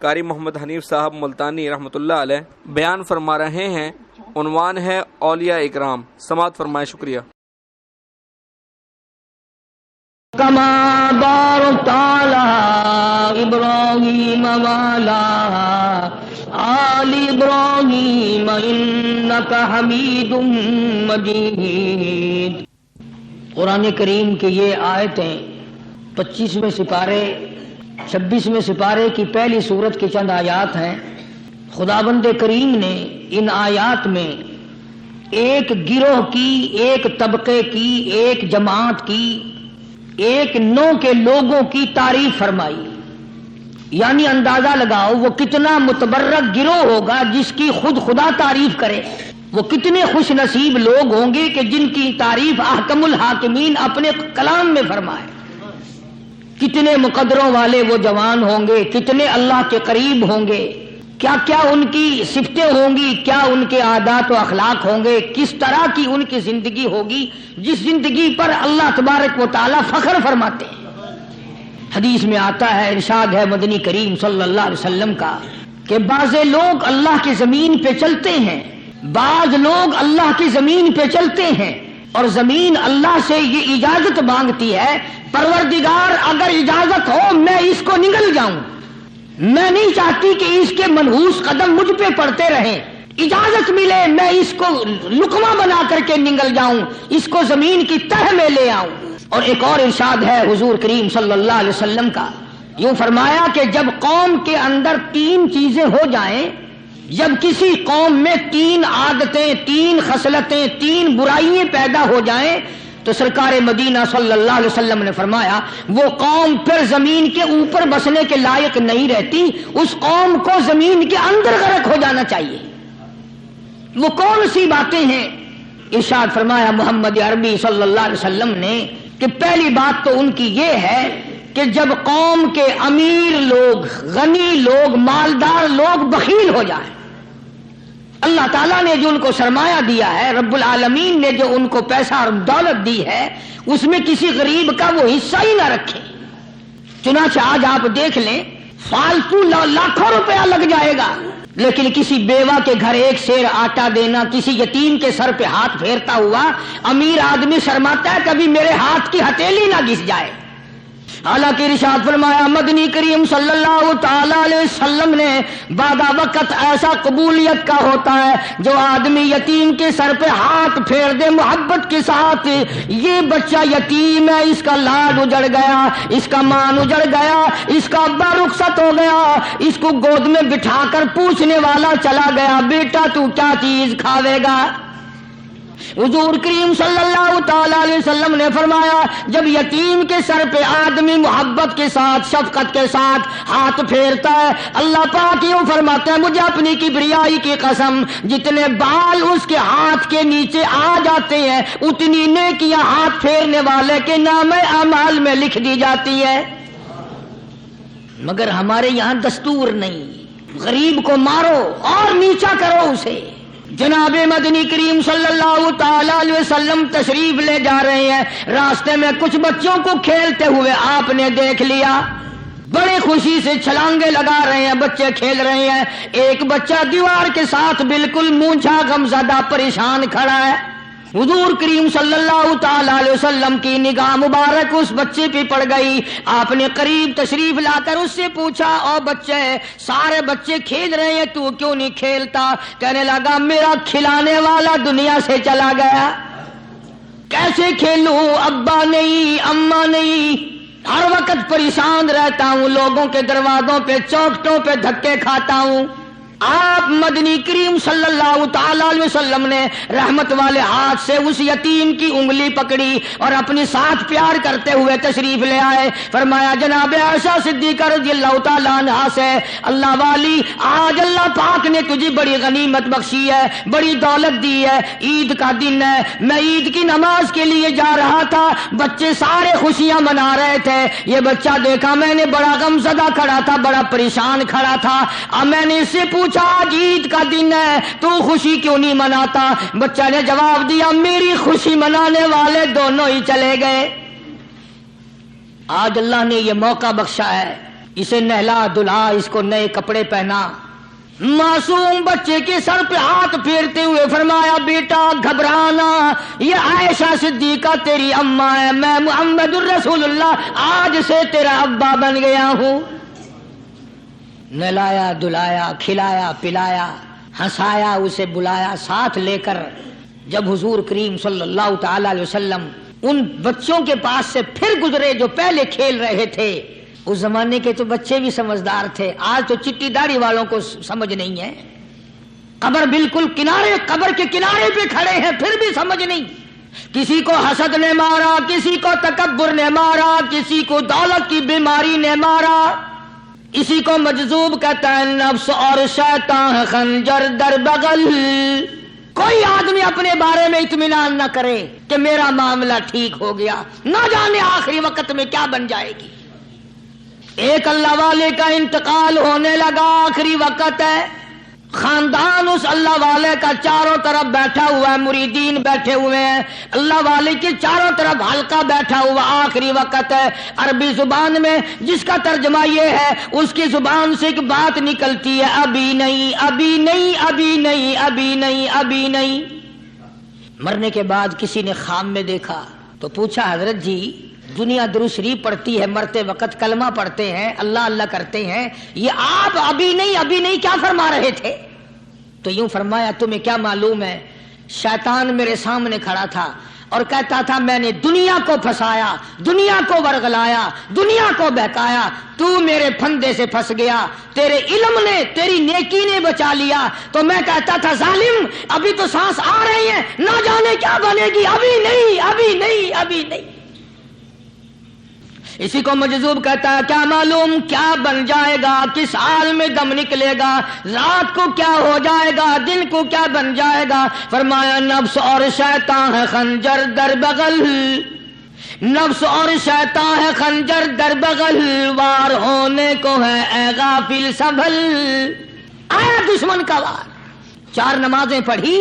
قاری محمد حنیف صاحب ملتانی رحمۃ اللہ علیہ بیان فرما رہے ہیں۔ عنوان ہے اولیاء اکرام۔ سماعت فرمائے، شکریہ۔ کما بارکت علی ابراہیم وعلی آل ابراہیم انک حمید مجید۔ قرآن کریم کی یہ آیتیں 25ویں سپارے 26ویں سپارے کی پہلی سورت کی چند آیات ہیں۔ خداوند کریم نے ان آیات میں ایک گروہ کی، ایک طبقے کی، ایک جماعت کی، ایک نوع کے لوگوں کی تعریف فرمائی۔ یعنی اندازہ لگاؤ وہ کتنا متبرک گروہ ہوگا جس کی خود خدا تعریف کرے۔ وہ کتنے خوش نصیب لوگ ہوں گے کہ جن کی تعریف احکم الحاکمین اپنے کلام میں فرمائے۔ کتنے مقدروں والے وہ جوان ہوں گے، کتنے اللہ کے قریب ہوں گے، کیا کیا ان کی صفتیں ہوں گی، کیا ان کے عادات و اخلاق ہوں گے، کس طرح کی ان کی زندگی ہوگی جس زندگی پر اللہ تبارک و تعالی فخر فرماتے ہیں۔ حدیث میں آتا ہے، ارشاد ہے مدنی کریم صلی اللہ علیہ وسلم کا کہ بعض لوگ اللہ کی زمین پہ چلتے ہیں، بعض لوگ اللہ کی زمین پہ چلتے ہیں اور زمین اللہ سے یہ اجازت مانگتی ہے، پروردگار اگر اجازت ہو میں اس کو نگل جاؤں، میں نہیں چاہتی کہ اس کے منحوس قدم مجھ پہ پڑتے رہیں، اجازت ملے میں اس کو لقمہ بنا کر کے نگل جاؤں، اس کو زمین کی تہ میں لے آؤں۔ اور ایک اور ارشاد ہے حضور کریم صلی اللہ علیہ وسلم کا، یوں فرمایا کہ جب قوم کے اندر 3 چیزیں ہو جائیں، جب کسی قوم میں 3 عادتیں، 3 خصلتیں، 3 برائیاں پیدا ہو جائیں تو سرکار مدینہ صلی اللہ علیہ وسلم نے فرمایا وہ قوم پھر زمین کے اوپر بسنے کے لائق نہیں رہتی، اس قوم کو زمین کے اندر غرق ہو جانا چاہیے۔ وہ کون سی باتیں ہیں؟ ارشاد فرمایا محمد عربی صلی اللہ علیہ وسلم نے کہ پہلی بات تو ان کی یہ ہے کہ جب قوم کے امیر لوگ، غنی لوگ، مالدار لوگ بخیل ہو جائیں، اللہ تعالیٰ نے جو ان کو سرمایہ دیا ہے، رب العالمین نے جو ان کو پیسہ اور دولت دی ہے، اس میں کسی غریب کا وہ حصہ ہی نہ رکھیں۔ چنانچہ آج آپ دیکھ لیں فالتو لاکھوں روپیہ لگ جائے گا، لیکن کسی بیوہ کے گھر 1 سیر آٹا دینا، کسی یتیم کے سر پہ ہاتھ پھیرتا ہوا امیر آدمی شرماتا ہے کبھی میرے ہاتھ کی ہتھیلی نہ گھس جائے۔ حالانکہ ارشاد فرمایا مدنی کریم صلی اللہ تعالی علیہ وسلم نے بعد وقت ایسا قبولیت کا ہوتا ہے جو آدمی یتیم کے سر پہ ہاتھ پھیر دے محبت کے ساتھ، یہ بچہ یتیم ہے، اس کا لاڈ اجڑ گیا، اس کا مان اجڑ گیا، اس کا ابا رخصت ہو گیا، اس کو گود میں بٹھا کر پوچھنے والا چلا گیا بیٹا تو کیا چیز کھاوے گا؟ حضور کریم صلی اللہ تعالی علیہ وسلم نے فرمایا جب یتیم کے سر پہ آدمی محبت کے ساتھ، شفقت کے ساتھ ہاتھ پھیرتا ہے، اللہ پاک یوں فرماتے ہیں مجھے اپنی کبریائی کی قسم جتنے بال اس کے ہاتھ کے نیچے آ جاتے ہیں اتنی نیکیاں ہاتھ پھیرنے والے کے نام اعمال میں لکھ دی جاتی ہے۔ مگر ہمارے یہاں دستور نہیں، غریب کو مارو اور نیچا کرو اسے۔ جناب مدنی کریم صلی اللہ تعالی علیہ وسلم تشریف لے جا رہے ہیں، راستے میں کچھ بچوں کو کھیلتے ہوئے آپ نے دیکھ لیا، بڑے خوشی سے چھلانگے لگا رہے ہیں، بچے کھیل رہے ہیں، ایک بچہ دیوار کے ساتھ بالکل مونجھا غمزدہ پریشان کھڑا ہے۔ حضور کریم صلی اللہ تعالی علیہ وسلم کی نگاہ مبارک اس بچے پہ پڑ گئی، آپ نے قریب تشریف لا کر اس سے پوچھا او بچے، سارے بچے کھیل رہے ہیں تو کیوں نہیں کھیلتا؟ کہنے لگا میرا کھلانے والا دنیا سے چلا گیا، کیسے کھیلوں، ابا نہیں، اماں نہیں، ہر وقت پریشان رہتا ہوں، لوگوں کے دروازوں پہ چوکھٹوں پہ دھکے کھاتا ہوں۔ آپ مدنی کریم صلی اللہ تعالی علیہ وسلم نے رحمت والے ہاتھ سے اس یتیم کی انگلی پکڑی اور اپنی ساتھ پیار کرتے ہوئے تشریف لے آئے، فرمایا جناب عائشہ صدیقہ رضی اللہ تعالی عنہا سے اللہ والی آج اللہ پاک نے تجھے بڑی غنیمت بخشی ہے، بڑی دولت دی ہے، عید کا دن ہے، میں عید کی نماز کے لیے جا رہا تھا، بچے سارے خوشیاں منا رہے تھے، یہ بچہ دیکھا میں نے بڑا غمزدہ کھڑا تھا، بڑا پریشان کھڑا تھا، اب میں نے اس سے پوچھا آج عید کا دن ہے تو خوشی کیوں نہیں مناتا؟ بچہ نے جواب دیا میری خوشی منانے والے دونوں ہی چلے گئے۔ آج اللہ نے یہ موقع بخشا ہے اسے نہلا دھلا، اس کو نئے کپڑے پہنا. معصوم بچے کے سر پہ ہاتھ پھیرتے ہوئے فرمایا بیٹا گھبرانا، یہ عائشہ صدیقہ تیری اماں ہے، میں محمد الرسول اللہ آج سے تیرا ابا بن گیا ہوں. نہلایا دھلایا، کھلایا پلایا، ہنسایا، اسے بلایا ساتھ لے کر. جب حضور کریم صلی اللہ تعالی علیہ وسلم ان بچوں کے پاس سے پھر گزرے جو پہلے کھیل رہے تھے، اس زمانے کے تو بچے بھی سمجھدار تھے، آج تو چٹی داڑھی والوں کو سمجھ نہیں ہے. قبر بالکل کنارے، قبر کے کنارے پہ کھڑے ہیں پھر بھی سمجھ نہیں. کسی کو حسد نے مارا، کسی کو تکبر نے مارا، کسی کو دولت کی بیماری نے مارا، اسی کو مجذوب کہتا ہے نفس اور شیطان خنجر در بغل. کوئی آدمی اپنے بارے میں اطمینان نہ کرے کہ میرا معاملہ ٹھیک ہو گیا، نہ جانے آخری وقت میں کیا بن جائے گی. ایک اللہ والے کا انتقال ہونے لگا، آخری وقت ہے، خاندان اس اللہ والے کا چاروں طرف بیٹھا ہوا ہے، مریدین بیٹھے ہوئے ہیں، اللہ والے کے چاروں طرف حلقہ بیٹھا ہوا، آخری وقت ہے. عربی زبان میں جس کا ترجمہ یہ ہے، اس کی زبان سے ایک بات نکلتی ہے، ابھی نہیں ابھی نہیں ابھی نہیں ابھی نہیں ابھی نہیں. مرنے کے بعد کسی نے خواب میں دیکھا تو پوچھا حضرت جی دنیا درود شریف پڑھتی ہے، مرتے وقت کلمہ پڑھتے ہیں، اللہ اللہ کرتے ہیں، یہ آپ ابھی نہیں کیا فرما رہے تھے؟ تو یوں فرمایا تمہیں کیا معلوم ہے، شیطان میرے سامنے کھڑا تھا اور کہتا تھا میں نے دنیا کو پھنسایا، دنیا کو ورغلایا، دنیا کو بہکایا، تو میرے پھندے سے پھنس گیا، تیرے علم نے تیری نیکی نے بچا لیا. تو میں کہتا تھا ظالم ابھی تو سانس آ رہی ہے، نہ جانے کیا بنے گی، ابھی نہیں ابھی نہیں ابھی نہیں. اسی کو مجذوب کہتا ہے کیا معلوم کیا بن جائے گا، کس حال میں دم نکلے گا، رات کو کیا ہو جائے گا، دن کو کیا بن جائے گا. فرمایا نفس اور شیطان ہے خنجر در بغل، نفس اور شیطان ہے خنجر در بغل، وار ہونے کو ہے اے غافل سنبھل. آیا دشمن کا وار. 4 نمازیں پڑھی،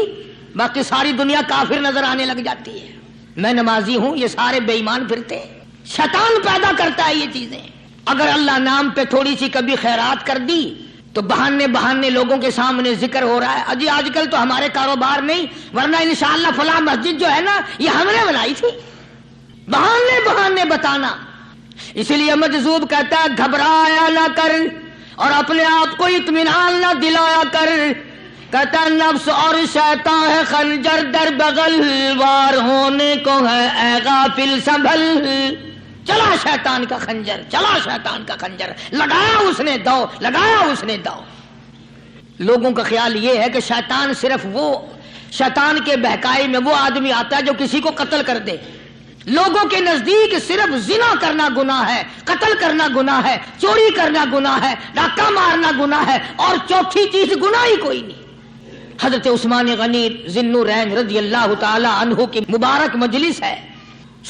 باقی ساری دنیا کافر نظر آنے لگ جاتی ہے. میں نمازی ہوں، یہ سارے بے ایمان پھرتے ہیں. شیطان پیدا کرتا ہے یہ چیزیں. اگر اللہ نام پہ تھوڑی سی کبھی خیرات کر دی تو بہانے لوگوں کے سامنے ذکر ہو رہا ہے، اجی آج کل تو ہمارے کاروبار نہیں، ورنہ انشاءاللہ فلاں مسجد جو ہے نا یہ ہم نے بنائی تھی. بہانے بتانا. اسی لیے مجذوب کہتا ہے گھبرایا نہ کر اور اپنے آپ کو اطمینان نہ دلایا کر. کہتا نفس اور شیطان ہے خنجر در بغل، وار ہونے کو ہے اے غافل سنبھل. چلا شیطان کا خنجر، چلا شیطان کا خنجر، لگایا اس نے دو، لگایا اس نے دو. لوگوں کا خیال یہ ہے کہ شیطان صرف وہ، شیطان کے بہکائی میں وہ آدمی آتا ہے جو کسی کو قتل کر دے. لوگوں کے نزدیک صرف زنا کرنا گناہ ہے، قتل کرنا گناہ ہے، چوری کرنا گناہ ہے، ڈاکہ مارنا گناہ ہے، اور چوتھی چیز گناہ ہی کوئی نہیں. حضرت عثمان غنی ذی النورین رضی اللہ تعالی عنہ کی مبارک مجلس ہے،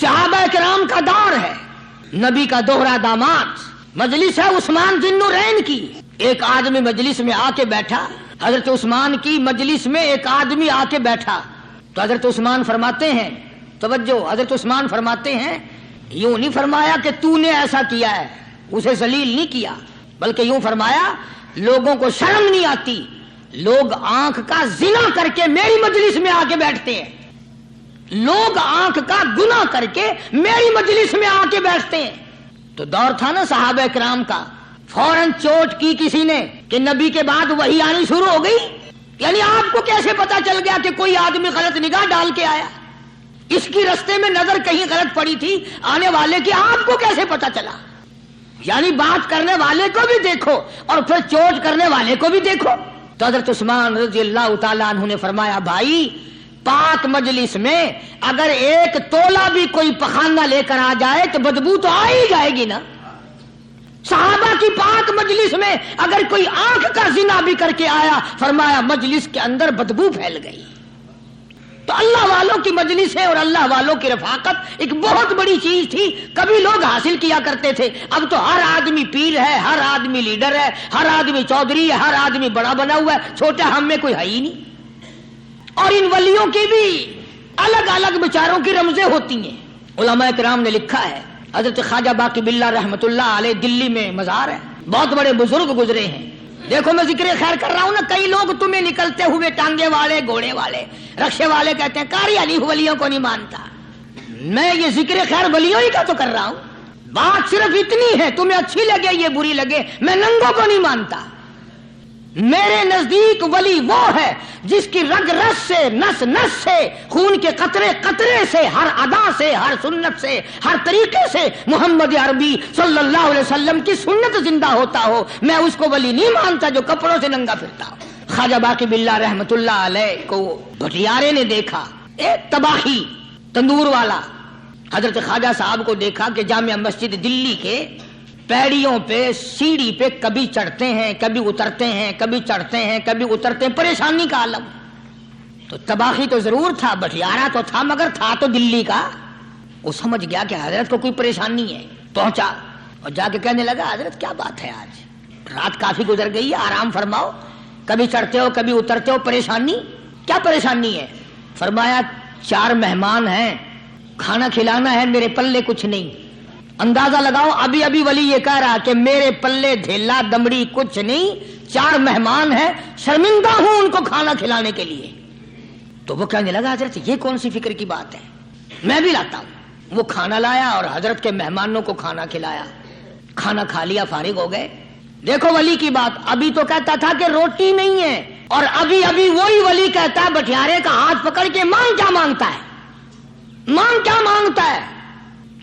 صحابہ کرام کا دور ہے، نبی کا دوہرا داماد. مجلس ہے عثمان ذی النورین کی. ایک آدمی مجلس میں آ کے بیٹھا، حضرت عثمان کی مجلس میں ایک آدمی آ کے بیٹھا تو حضرت عثمان فرماتے ہیں، توجہ، حضرت عثمان فرماتے ہیں یوں نہیں فرمایا کہ تو نے ایسا کیا ہے، اسے ذلیل نہیں کیا، بلکہ یوں فرمایا لوگوں کو شرم نہیں آتی، لوگ آنکھ کا زنا کر کے میری مجلس میں آ کے بیٹھتے ہیں، لوگ آنکھ کا گناہ کر کے میری مجلس میں آ کے بیٹھتے ہیں. تو دور تھا نا صحابہ کرام کا، فوراً چوٹ کی کسی نے کہ نبی کے بعد وحی آنی شروع ہو گئی. یعنی آپ کو کیسے پتا چل گیا کہ کوئی آدمی غلط نگاہ ڈال کے آیا؟ اس کی رستے میں نظر کہیں غلط پڑی تھی آنے والے کی، آپ کو کیسے پتا چلا؟ یعنی بات کرنے والے کو بھی دیکھو اور پھر چوٹ کرنے والے کو بھی دیکھو. تو حضرت عثمان رضی اللہ تعالیٰ عنہ نے فرمایا بھائی پاک مجلس میں اگر ایک تولا بھی کوئی پخانہ لے کر آ جائے تو بدبو تو آ ہی جائے گی نا. صحابہ کی پاک مجلس میں اگر کوئی آنکھ کا زنا بھی کر کے آیا، فرمایا مجلس کے اندر بدبو پھیل گئی. تو اللہ والوں کی مجلس ہے اور اللہ والوں کی رفاقت ایک بہت بڑی چیز تھی، کبھی لوگ حاصل کیا کرتے تھے. اب تو ہر آدمی پیر ہے، ہر آدمی لیڈر ہے، ہر آدمی چودھری ہے، ہر آدمی بڑا بنا ہوا ہے، چھوٹا ہم میں کوئی ہے ہی نہیں. اور ان ولیوں کی بھی الگ الگ بیچاروں کی رمزیں ہوتی ہیں. علماء کرام نے لکھا ہے حضرت خواجہ باقی باللہ رحمت اللہ علیہ دلی میں مزار ہے، بہت بڑے بزرگ گزرے ہیں. دیکھو میں ذکر خیر کر رہا ہوں نا، کئی لوگ تمہیں نکلتے ہوئے ٹانگے والے، گھوڑے والے، رکشے والے کہتے ہیں قاری علی ولیوں کو نہیں مانتا. میں یہ ذکر خیر ولیوں ہی کا تو کر رہا ہوں. بات صرف اتنی ہے، تمہیں اچھی لگے یہ بری لگے، میں ننگوں کو نہیں مانتا. میرے نزدیک ولی وہ ہے جس کی رگ رس سے، نس نس سے، خون کے قطرے قطرے سے، ہر ادا سے، ہر سنت سے، ہر طریقے سے محمد عربی صلی اللہ علیہ وسلم کی سنت زندہ ہوتا ہو. میں اس کو ولی نہیں مانتا جو کپڑوں سے ننگا پھرتا ہو. خواجہ باقی باللہ رحمت اللہ علیہ کو بھٹیارے نے دیکھا، ایک تباہی تندور والا. حضرت خواجہ صاحب کو دیکھا کہ جامع مسجد دلی کے پیڑیوں پہ، سیڑھی پہ کبھی چڑھتے ہیں، کبھی اترتے ہیں، کبھی چڑھتے ہیں، کبھی اترتے ہیں، پریشانی کا عالم. تو تباہی تو ضرور تھا، بٹیارہ تو تھا، مگر تھا تو دلی کا. وہ سمجھ گیا کہ حضرت کو کوئی پریشانی ہے. پہنچا اور جا کے کہنے لگا حضرت کیا بات ہے، آج رات کافی گزر گئی ہے، آرام فرماؤ، کبھی چڑھتے ہو کبھی اترتے ہو، پریشانی کیا پریشانی ہے؟ فرمایا 4 مہمان ہیں، کھانا کھلانا ہے، میرے پلے کچھ نہیں. اندازہ لگاؤ، ابھی ابھی ولی یہ کہہ رہا کہ میرے پلے دھیلا دمڑی کچھ نہیں، 4 مہمان ہیں، شرمندہ ہوں ان کو کھانا کھلانے کے لیے. تو وہ کہنے لگا حضرت یہ کون سی فکر کی بات ہے، میں بھی لاتا ہوں. وہ کھانا لایا اور حضرت کے مہمانوں کو کھانا کھلایا. کھانا کھا لیا، فارغ ہو گئے. دیکھو ولی کی بات، ابھی تو کہتا تھا کہ روٹی نہیں ہے، اور ابھی ابھی وہی ولی کہتا ہے بٹیارے کا ہاتھ پکڑ کے مانگ کیا مانگتا ہے، مانگ کیا مانگتا ہے.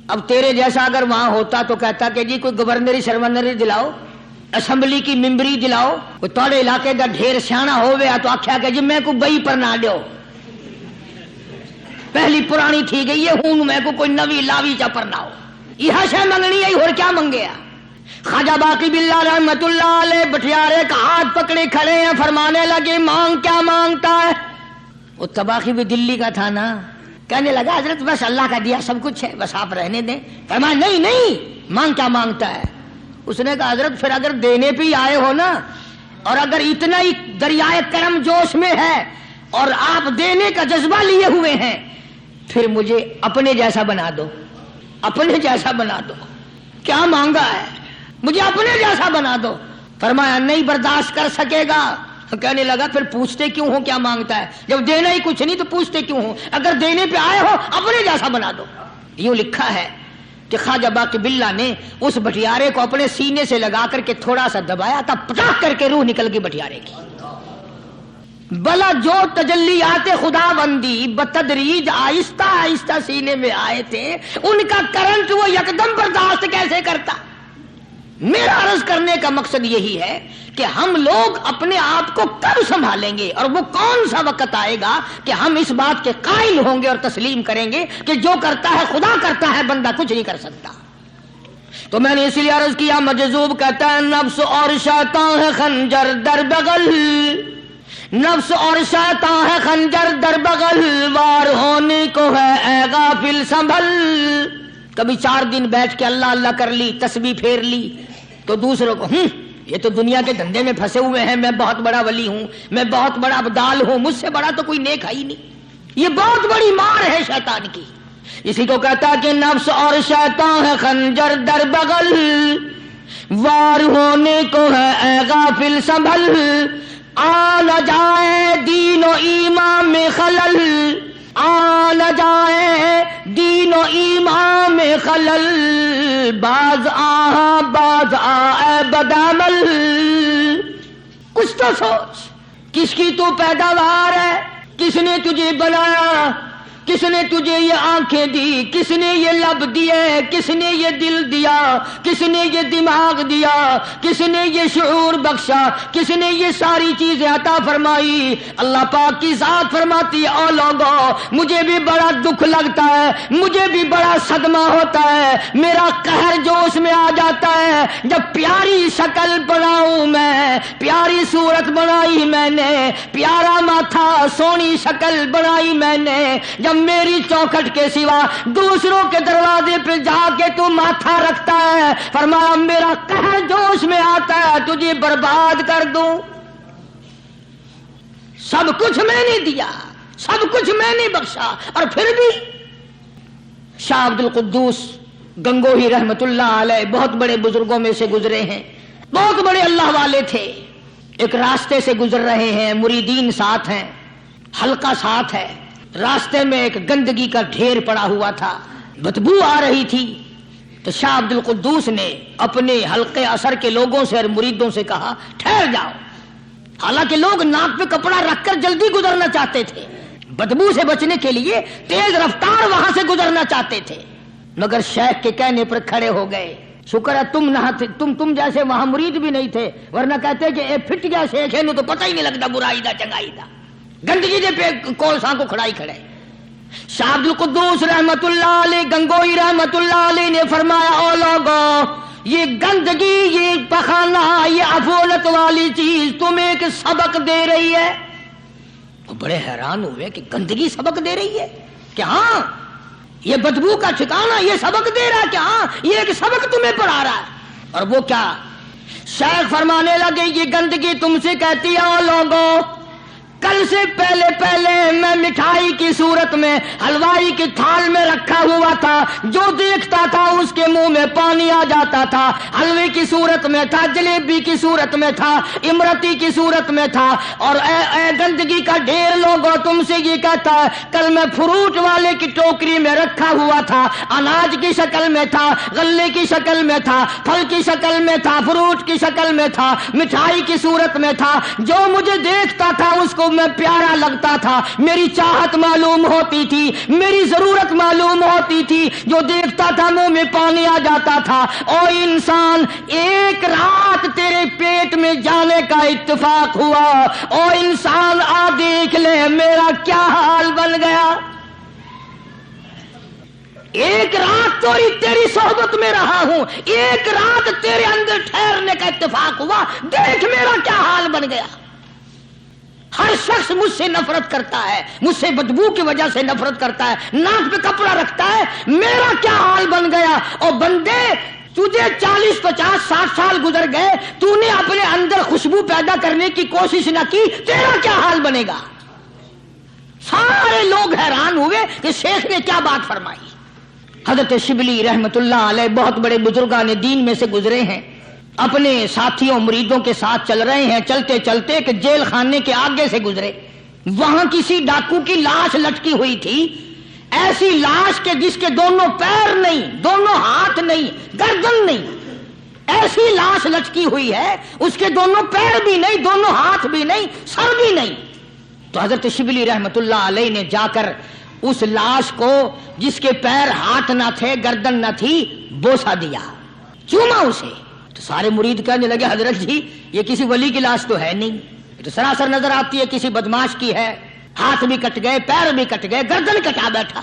اب تیرے جیسا اگر وہاں ہوتا تو کہتا کہ جی کوئی گورنری سرمنری دلاؤ، اسمبلی کی ممبری دلاؤ، کوئی توڑے علاقے کا ڈھیر سیاح ہویا تو آخیا کہ جی میں کو بئی پر نہ دیو، پہلی پرانی تھی گئی ہے ہوں میں کو کوئی نوی لاوی چا پر نہ ہو. یہ شے منگنی ہے اور کیا منگیا. خواجہ باقی باللہ رحمت اللہ علیہ بٹیارے کا ہاتھ پکڑے کھڑے ہیں، فرمانے لگے مانگ کیا مانگتا ہے. وہ تباخی بھی دلی کا تھا نا. کہنے لگا حضرت بس اللہ کا دیا سب کچھ ہے، بس آپ رہنے دیں. فرمایا نہیں نہیں، مانگ کیا مانگتا ہے. اس نے کہا حضرت پھر اگر دینے پہ ہی آئے ہو نا، اور اگر اتنا ہی دریائے کرم جوش میں ہے اور آپ دینے کا جذبہ لیے ہوئے ہیں، پھر مجھے اپنے جیسا بنا دو، اپنے جیسا بنا دو. کیا مانگا ہے، مجھے اپنے جیسا بنا دو. فرمایا نہیں برداشت کر سکے گا. کہنے لگا پھر پوچھتے کیوں ہو کیا مانگتا ہے، جب دینا ہی کچھ نہیں تو پوچھتے کیوں ہو، اگر دینے پہ آئے ہو اپنے جیسا بنا دو. یوں لکھا ہے کہ خواجہ باقی باللہ نے اس بٹیارے کو اپنے سینے سے لگا کر کے تھوڑا سا دبایا تھا، پٹاخ کر کے روح نکل گئی بٹیارے کی. بلا جو تجلیات خدا بندی بتدریج آہستہ آہستہ سینے میں آئے تھے، ان کا کرنٹ وہ یکدم برداشت کیسے کرتا. میرا عرض کرنے کا مقصد یہی ہے کہ ہم لوگ اپنے آپ کو کب سنبھالیں گے، اور وہ کون سا وقت آئے گا کہ ہم اس بات کے قائل ہوں گے اور تسلیم کریں گے کہ جو کرتا ہے خدا کرتا ہے، بندہ کچھ نہیں کر سکتا. تو میں نے اس لیے عرض کیا، مجذوب کہتا ہے نفس اور شیطان ہے خنجر در بغل، نفس اور شیطان ہے خنجر در بغل، وار ہونے کو ہے اے غافل سنبھل. کبھی 4 دن بیٹھ کے اللہ اللہ کر لی، تسبیح پھیر لی، تو دوسروں کو یہ تو دنیا کے دھندے میں پھنسے ہوئے ہیں، میں بہت بڑا ولی ہوں، میں بہت بڑا ابدال ہوں، مجھ سے بڑا تو کوئی نیک ہے ہی نہیں. یہ بہت بڑی مار ہے شیطان کی. اسی کو کہتا کہ نفس اور شیطان ہے خنجر در بغل، وار ہونے کو ہے اے غافل سنبھل، آ نہ جائے دین و ایمان میں خلل، آ نہ جائے دین و ایمان میں خلل، باز اے بدعمل. کچھ تو سوچ، کس کی تو پیداوار ہے، کس نے تجھے بنایا، کس نے تجھے یہ آنکھیں دی، کس نے یہ لب دیے، کس نے یہ دل دیا، کس نے یہ دماغ دیا، کس نے یہ شعور بخشا، کس نے یہ ساری چیزیں عطا فرمائی. اللہ پاک کی ذات فرماتی ہے او لوگوں مجھے بھی بڑا دکھ لگتا ہے، مجھے بھی بڑا صدمہ ہوتا ہے، میرا قہر جوش میں آ جاتا ہے جب پیاری شکل بناؤں میں، پیاری صورت بنائی میں نے، پیارا ماتھا سونی شکل بنائی میں نے، جب میری چوکھٹ کے سوا دوسروں کے دروازے پہ جا کے تو ماتھا رکھتا ہے. فرمایا میرا قہر جوش میں آتا ہے تجھے برباد کر دوں. سب کچھ میں نے دیا، سب کچھ میں نے بخشا، اور پھر بھی شاہ عبد القدوس گنگوہی رحمت اللہ علیہ بہت بڑے بزرگوں میں سے گزرے ہیں، بہت بڑے اللہ والے تھے. ایک راستے سے گزر رہے ہیں، مریدین ساتھ ہیں، حلقہ ساتھ ہے. راستے میں ایک گندگی کا ڈھیر پڑا ہوا تھا، بدبو آ رہی تھی. تو شاہ عبد القدوس نے اپنے حلقے اثر کے لوگوں سے اور مریدوں سے کہا ٹھہر جاؤ. حالانکہ لوگ ناک پہ کپڑا رکھ کر جلدی گزرنا چاہتے تھے، بدبو سے بچنے کے لیے تیز رفتار وہاں سے گزرنا چاہتے تھے، مگر شیخ کے کہنے پر کھڑے ہو گئے. شکر ہے تم جیسے وہاں مرید بھی نہیں تھے، ورنہ کہتے کہ اے پھٹ گیا شیخ ہے تو پتہ ہی نہیں لگتا برائی دا چنگائی دا، گندگی دے پہ کولساں کو کھڑائی کھڑے. شاہ عبد القدوس رحمت اللہ علیہ گنگوئی رحمت اللہ علیہ نے فرمایا او لوگو، یہ گندگی، یہ پخانہ، یہ افولت والی چیز تمہیں ایک سبق دے رہی ہے. وہ بڑے حیران ہوئے کہ گندگی سبق دے رہی ہے کہ ہاں یہ بدبو کا ٹھکانہ یہ سبق دے رہا ہے کہ ہاں یہ ایک سبق تمہیں پڑھا رہا ہے. اور وہ کیا؟ شیخ فرمانے لگے یہ گندگی تم سے کہتی ہے او لوگو، کل سے پہلے میں مٹھائی کی صورت میں حلوائی کی تھال میں رکھا ہوا تھا، جو دیکھتا تھا اس کے منہ میں پانی آ جاتا تھا. حلوے کی صورت میں تھا، جلیبی کی صورت میں تھا، امرتی کی صورت میں تھا. اور اے گندگی کا ڈھیر لوگوں، تم سے یہ کہتا ہے کل میں فروٹ والے کی ٹوکری میں رکھا ہوا تھا، اناج کی شکل میں تھا، غلے کی شکل میں تھا، پھل کی شکل میں تھا، فروٹ کی شکل میں تھا، مٹھائی کی صورت میں تھا. جو مجھے دیکھتا تھا اس کو میں پیارا لگتا تھا، میری چاہت معلوم ہوتی تھی، میری ضرورت معلوم ہوتی تھی. جو دیکھتا تھا منہ میں پانی آ جاتا تھا. او انسان، ایک رات تیرے پیٹ میں جانے کا اتفاق ہوا. او انسان آ دیکھ لے میرا کیا حال بن گیا. ایک رات تیری صحبت میں رہا ہوں، ایک رات تیرے اندر ٹھہرنے کا اتفاق ہوا، دیکھ میرا کیا حال بن گیا. ہر شخص مجھ سے نفرت کرتا ہے، مجھ سے بدبو کی وجہ سے نفرت کرتا ہے، ناک پہ کپڑا رکھتا ہے، میرا کیا حال بن گیا. اور بندے تجھے 40 50 60 سال گزر گئے، تو نے اپنے اندر خوشبو پیدا کرنے کی کوشش نہ کی، تیرا کیا حال بنے گا. سارے لوگ حیران ہوئے کہ شیخ نے کیا بات فرمائی. حضرت شبلی رحمت اللہ علیہ بہت بڑے بزرگان دین میں سے گزرے ہیں، اپنے ساتھیوں مریدوں کے ساتھ چل رہے ہیں. چلتے چلتے کہ جیل خانے کے آگے سے گزرے، وہاں کسی ڈاکو کی لاش لٹکی ہوئی تھی، ایسی لاش کے جس کے دونوں پیر نہیں، دونوں ہاتھ نہیں، گردن نہیں، ایسی لاش لٹکی ہوئی ہے، اس کے دونوں پیر بھی نہیں، دونوں ہاتھ بھی نہیں، سر بھی نہیں. تو حضرت شبلی رحمت اللہ علیہ نے جا کر اس لاش کو جس کے پیر ہاتھ نہ تھے، گردن نہ تھی، بوسا دیا، چوما اسے. تو سارے مرید کہنے لگے حضرت جی یہ کسی ولی کی لاش تو ہے نہیں، یہ تو سراسر نظر آتی ہے کسی بدماش کی ہے، ہاتھ بھی کٹ گئے، پیر بھی کٹ گئے، گردن کٹا بیٹھا.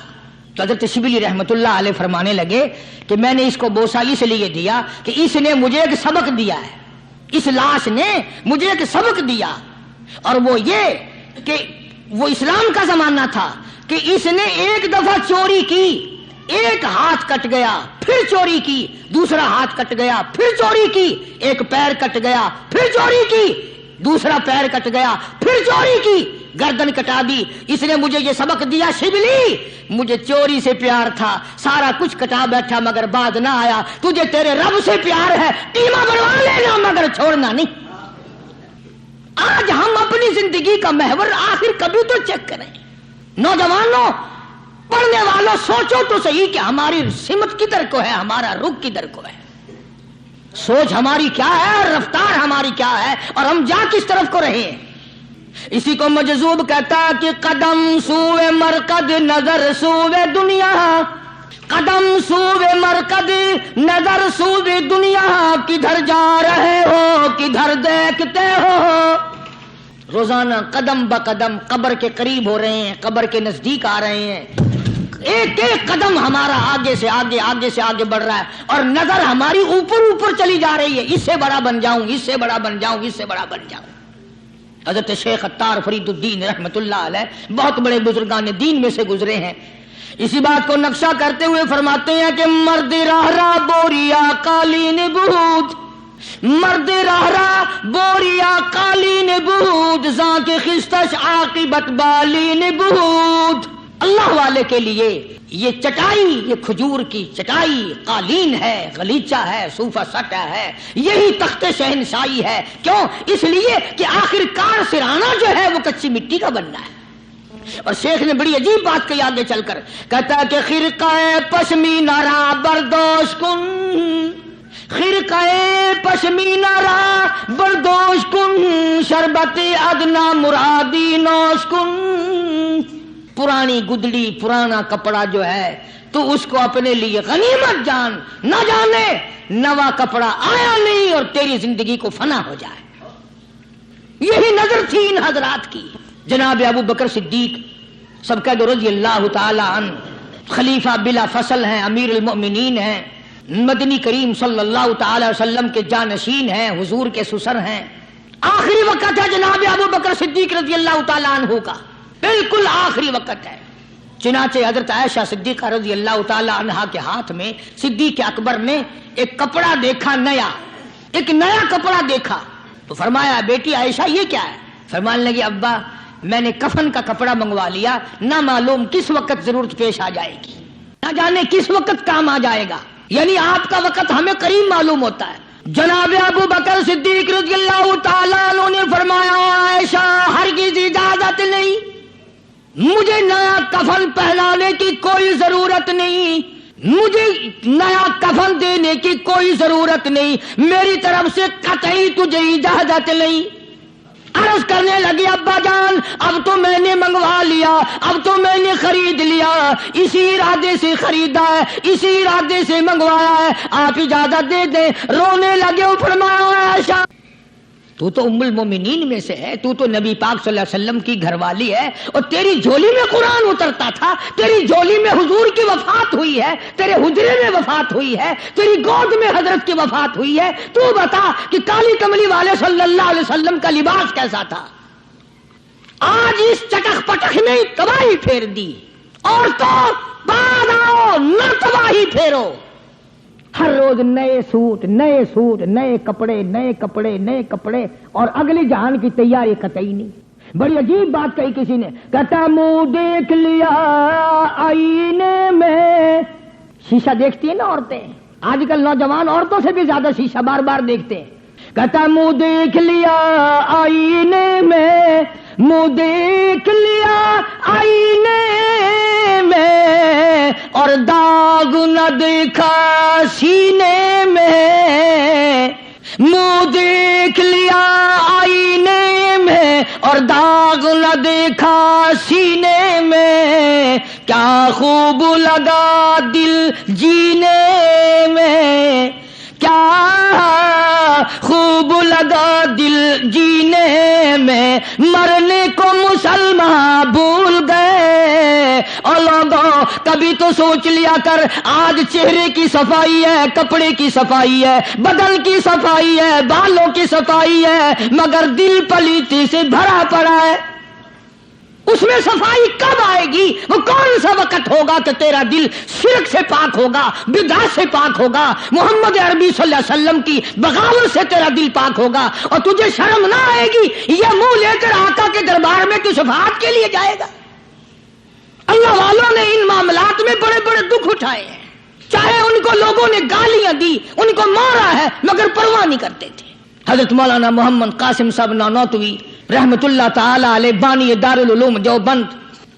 تو حضرت شبلی رحمت اللہ علیہ فرمانے لگے کہ میں نے اس کو بوسا اس لیے دیا کہ اس نے مجھے ایک سبق دیا ہے، اس لاش نے مجھے ایک سبق دیا. اور وہ یہ کہ وہ اسلام کا زمانہ تھا کہ اس نے ایک دفعہ چوری کی، ایک ہاتھ کٹ گیا، پھر چوری کی، دوسرا ہاتھ کٹ گیا، پھر چوری کی، ایک پیر کٹ گیا، پھر چوری کی، دوسرا پیر کٹ گیا، پھر چوری کی، گردن کٹا دی. اس نے مجھے یہ سبق دیا شبلی مجھے چوری سے پیار تھا، سارا کچھ کٹا بیٹھا مگر بات نہ آیا. تجھے تیرے رب سے پیار ہے، ٹیما بنوا لینا مگر چھوڑنا نہیں. آج ہم اپنی زندگی کا محور آخر کبھی تو چیک کریں. نوجوانوں، پڑھنے والوں، سوچو تو صحیح کہ ہماری سمت کدھر کو ہے، ہمارا رخ کدھر کو ہے، سوچ ہماری کیا ہے اور رفتار ہماری کیا ہے اور ہم جا کس طرف کو رہے ہیں. اسی کو مجذوب کہتا کہ قدم سوئے مرکد نظر سوئے دنیا، قدم سوئے مرکد نظر سوئے دنیا، کدھر جا رہے ہو کدھر دیکھتے ہو. روزانہ قدم بقدم قبر کے قریب ہو رہے ہیں، قبر کے نزدیک آ رہے ہیں، ایک ایک قدم ہمارا آگے سے آگے، آگے سے آگے بڑھ رہا ہے اور نظر ہماری اوپر اوپر چلی جا رہی ہے. اس سے بڑا بن جاؤں، اس سے بڑا بن جاؤں، اس سے بڑا بن جاؤں. حضرت شیخ عطار فرید الدین رحمت اللہ علیہ بہت بڑے بزرگان دین میں سے گزرے ہیں. اسی بات کو نقشہ کرتے ہوئے فرماتے ہیں کہ مرد راہ راہ بوریا قالین بہود، مرد راہ راہ بوریا قالین بہود، زاں کے خستش عاقبت بالین بہود. اللہ والے کے لیے یہ چٹائی، یہ کھجور کی چٹائی، قالین ہے، غلیچہ ہے، صوفہ سٹا ہے، یہی تخت شہنشاہی ہے۔ کیوں؟ اس لیے کہ آخر کار سرہانہ جو ہے وہ کچی مٹی کا بننا ہے۔ اور شیخ نے بڑی عجیب بات کہی آگے چل کر، کہتا ہے کہ خرقہ پشمینہ را بردوش کن، خرقہ پشمینہ را بردوش کن، شربت ادنا مرادی نوش کن۔ پرانی گدڑی، پرانا کپڑا جو ہے تو اس کو اپنے لیے غنیمت جان، نہ جانے نوا کپڑا آیا نہیں اور تیری زندگی کو فنا ہو جائے۔ یہی نظر تھی ان حضرات کی۔ جناب ابو بکر صدیق سبقہ رضی اللہ تعالی عنہ خلیفہ بلا فصل ہیں، امیر المؤمنین ہیں، مدنی کریم صلی اللہ تعالی وسلم کے جانشین ہیں، حضور کے سسر ہیں۔ آخری وقت ہے جناب ابو بکر صدیق رضی اللہ تعالی عنہ کا، بالکل آخری وقت ہے۔ چنانچہ حضرت عائشہ صدیقہ رضی اللہ تعالی عنہا کے ہاتھ میں صدیق اکبر نے ایک کپڑا دیکھا، نیا، ایک نیا کپڑا دیکھا تو فرمایا بیٹی عائشہ یہ کیا ہے؟ فرمانے لگی ابا میں نے کفن کا کپڑا منگوا لیا، نہ معلوم کس وقت ضرورت پیش آ جائے گی، نہ جانے کس وقت کام آ جائے گا، یعنی آپ کا وقت ہمیں قریب معلوم ہوتا ہے۔ جناب ابو بکر صدیق رضی اللہ تعالیٰ عنہ نے فرمایا عائشہ ہرگز اجازت نہیں، مجھے نیا کفن پہنانے کی کوئی ضرورت نہیں، مجھے نیا کفن دینے کی کوئی ضرورت نہیں، میری طرف سے قطعی تجھے اجازت نہیں۔ عرض کرنے لگی ابا جان اب تو میں نے منگوا لیا، اب تو میں نے خرید لیا، اسی ارادے سے خریدا ہے، اسی ارادے سے منگوایا ہے، آپ اجازت دے دیں۔ رونے لگے، فرمایا عائشہ تو تو ام المومنین میں سے ہے، تو نبی پاک صلی اللہ علیہ وسلم کی گھر والی ہے، اور تیری جھولی میں قرآن اترتا تھا، تیری جھولی میں حضور کی وفات ہوئی ہے، تیرے حجرے میں وفات ہوئی ہے، تیری گود میں حضرت کی وفات ہوئی ہے، تو بتا کہ کالی کملی والے صلی اللہ علیہ وسلم کا لباس کیسا تھا؟ آج اس چٹخ پٹخ نے تباہی پھیر دی، اور تو بعد آؤ نہ تباہی پھیرو۔ ہر روز نئے سوٹ، نئے سوٹ، نئے کپڑے، نئے کپڑے، نئے کپڑے، اور اگلی جہان کی تیاری قطعی نہیں۔ بڑی عجیب بات کہی کسی نے، کہتا منہ دیکھ لیا آئینے میں، شیشہ دیکھتی ہیں نا عورتیں، آج کل نوجوان عورتوں سے بھی زیادہ شیشہ بار بار دیکھتے ہیں۔ کہتا منہ دیکھ لیا آئینے میں، منہ دیکھ لیا آئینے میں، اور داغ نہ دیکھا سینے میں، منہ دیکھ لیا آئینے میں اور داغ نہ دیکھا سینے میں، کیا خوب لگا دل جینے میں، کیا خوب لگا دل جینے میں، مرنے کو مسلمان بھول گئے۔ اور لوگوں کبھی تو سوچ لیا کر، آج چہرے کی صفائی ہے، کپڑے کی صفائی ہے، بدن کی صفائی ہے، بالوں کی صفائی ہے، مگر دل پلیتی سے بھرا پڑا ہے۔ اس میں صفائی کب آئے گی؟ وہ کون سا وقت ہوگا کہ تیرا دل شرک سے پاک ہوگا، بدعت سے پاک ہوگا، محمد عربی صلی اللہ علیہ وسلم کی بغاوت سے تیرا دل پاک ہوگا، اور تجھے شرم نہ آئے گی یہ منہ لے کر آقا کے دربار میں تو شفاعت کے لیے جائے گا؟ اللہ والوں نے ان معاملات میں بڑے بڑے دکھ اٹھائے ہیں، چاہے ان کو لوگوں نے گالیاں دی، ان کو مارا ہے، مگر پرواہ نہیں کرتے تھے۔ حضرت مولانا محمد قاسم صاحب نانوتوی رحمت اللہ تعالی علیہ بانی دارالعلوم دیوبند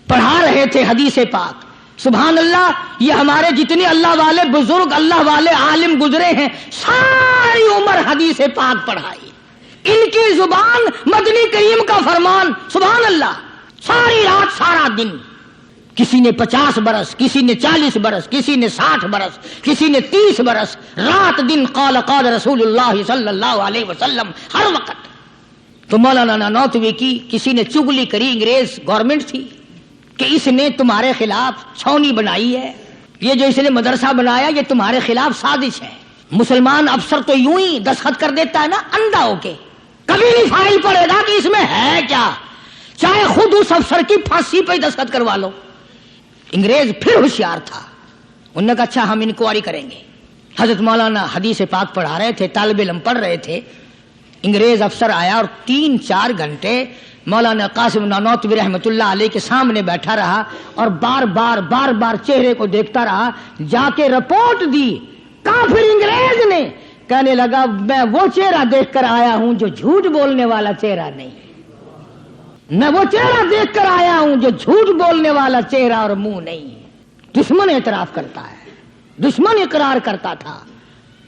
پڑھا رہے تھے حدیث پاک۔ سبحان اللہ، یہ ہمارے جتنے اللہ والے بزرگ، اللہ والے عالم گزرے ہیں، ساری عمر حدیث پاک پڑھائی، ان کی زبان مدنی کریم کا فرمان، سبحان اللہ، ساری رات سارا دن، کسی نے 50 برس، کسی نے 40 برس، کسی نے 60 برس، کسی نے 30 برس، رات دن قال قال رسول اللہ صلی اللہ علیہ وسلم، ہر وقت۔ تو مولانا نانوتوی کی کسی نے چگلی کری، انگریز گورنمنٹ تھی کہ اس نے تمہارے خلاف چھاونی بنائی ہے، یہ جو اس نے مدرسہ بنایا یہ تمہارے خلاف سازش ہے۔ مسلمان افسر تو یوں ہی دستخط کر دیتا ہے نا اندھا ہو کے، کبھی نہیں فائل پڑے گا کہ اس میں ہے کیا، چاہے خود اس افسر کی پھانسی پہ دستخط کروا لو۔ انگریز پھر ہوشیار تھا، انہوں نے کہا اچھا ہم انکوائری کریں گے۔ حضرت مولانا حدیث پاک پڑھا رہے تھے، طالب علم پڑھ رہے تھے، انگریز افسر آیا اور 3-4 گھنٹے مولانا قاسم نانوتوی رحمۃ اللہ علیہ کے سامنے بیٹھا رہا اور بار بار چہرے کو دیکھتا رہا. جا کے رپورٹ دی کافر انگریز نے, کہنے لگا میں وہ چہرہ دیکھ کر آیا ہوں جو جھوٹ بولنے والا چہرہ نہیں, میں وہ چہرہ دیکھ کر آیا ہوں جو جھوٹ بولنے والا چہرہ اور منہ نہیں. دشمن اعتراف کرتا ہے, دشمن اقرار کرتا تھا.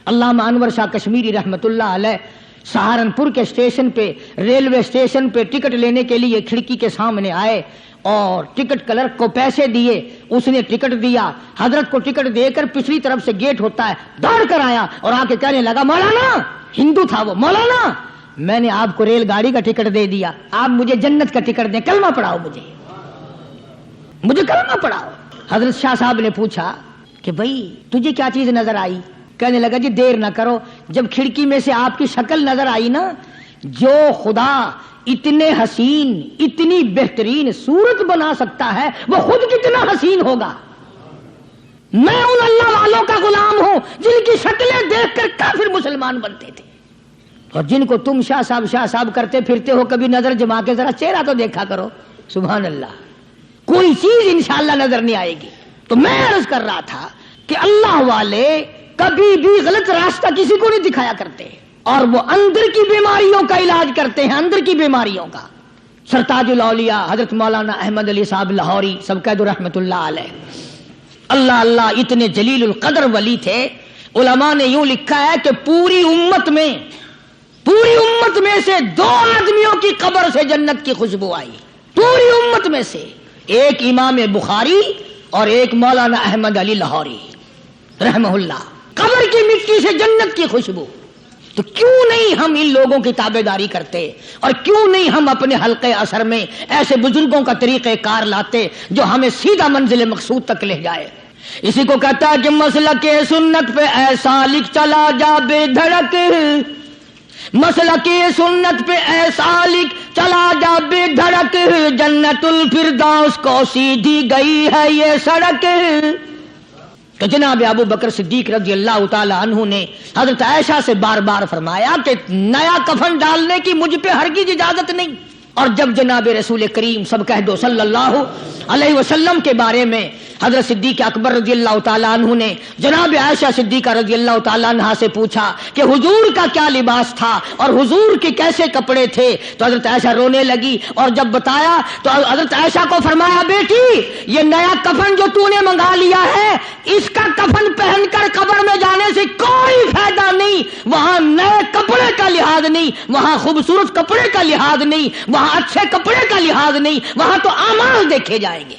علامہ انور شاہ کشمیری رحمت اللہ علیہ سہارنپور کے اسٹیشن پہ, ریلوے اسٹیشن پہ ٹکٹ لینے کے لیے کھڑکی کے سامنے آئے اور ٹکٹ کلرک کو پیسے دیے. اس نے ٹکٹ دیا, حضرت کو ٹکٹ دے کر پچھلی طرف سے گیٹ ہوتا ہے, دوڑ کر آیا اور آ کے کہنے لگا مولانا, ہندو تھا وہ, مولانا میں نے آپ کو ریل گاڑی کا ٹکٹ دے دیا, آپ مجھے جنت کا ٹکٹ دیں, کلمہ پڑھاؤ, مجھے کلمہ پڑھاؤ. حضرت شاہ صاحب نے پوچھا کہ بھائی تجھے کیا چیز نظر آئی؟ کہنے لگا جی دیر نہ کرو, جب کھڑکی میں سے آپ کی شکل نظر آئی نا, جو خدا اتنے حسین اتنی بہترین صورت بنا سکتا ہے وہ خود کتنا حسین ہوگا. میں ان اللہ والوں کا غلام ہوں جن کی شکلیں دیکھ کر کافر مسلمان بنتے تھے, اور جن کو تم شاہ صاحب کرتے پھرتے ہو, کبھی نظر جما کے ذرا چہرہ تو دیکھا کرو. سبحان اللہ, کوئی چیز انشاءاللہ نظر نہیں آئے گی. تو میں عرض کر رہا تھا کہ اللہ والے کبھی بھی غلط راستہ کسی کو نہیں دکھایا کرتے, اور وہ اندر کی بیماریوں کا علاج کرتے ہیں, اندر کی بیماریوں کا. سرتاج الاولیاء حضرت مولانا احمد علی صاحب لاہوری سب قید رحمت اللہ علیہ, اللہ اللہ اتنے جلیل القدر ولی تھے. علماء نے یوں لکھا ہے کہ پوری امت میں سے 2 آدمیوں کی قبر سے جنت کی خوشبو آئی, پوری امت میں سے, ایک امام بخاری اور ایک مولانا احمد علی لاہوری رحمہ اللہ. قبر کی مٹی سے جنت کی خوشبو. تو کیوں نہیں ہم ان لوگوں کی تابعداری کرتے, اور کیوں نہیں ہم اپنے حلقے اثر میں ایسے بزرگوں کا طریقہ کار لاتے جو ہمیں سیدھا منزل مقصود تک لے جائے. اسی کو کہتا ہے کہ مسلک سنت پہ ایسا لکھ چلا جا بے دھڑک, مسلک سنت پہ ایسا لکھ چلا جا بے دھڑک, جنت الفردوس کو سیدھی گئی ہے یہ سڑک. تو جناب ابو بکر صدیق رضی اللہ تعالی عنہ نے حضرت عائشہ سے بار فرمایا کہ نیا کفن ڈالنے کی مجھ پہ ہرگز اجازت نہیں. اور جب جناب رسول کریم سب کہہ دو صلی اللہ علیہ وسلم کے بارے میں حضرت صدیق اکبر رضی اللہ تعالیٰ عنہ نے جناب عائشہ صدیقہ رضی اللہ تعالیٰ عنہ سے پوچھا کہ حضور کا کیا لباس تھا اور حضور کے کیسے کپڑے تھے, تو حضرت عائشہ رونے لگی, اور جب بتایا تو حضرت عائشہ کو فرمایا بیٹی یہ نیا کفن جو تو نے منگا لیا ہے اس کا کفن پہن کر قبر میں جانے سے کوئی فائدہ نہیں. وہاں نئے کپڑے کا لحاظ نہیں, وہاں خوبصورت کپڑے کا لحاظ نہیں, وہاں اچھے کپڑے کا لحاظ نہیں, وہاں تو اعمال دیکھے جائیں گے,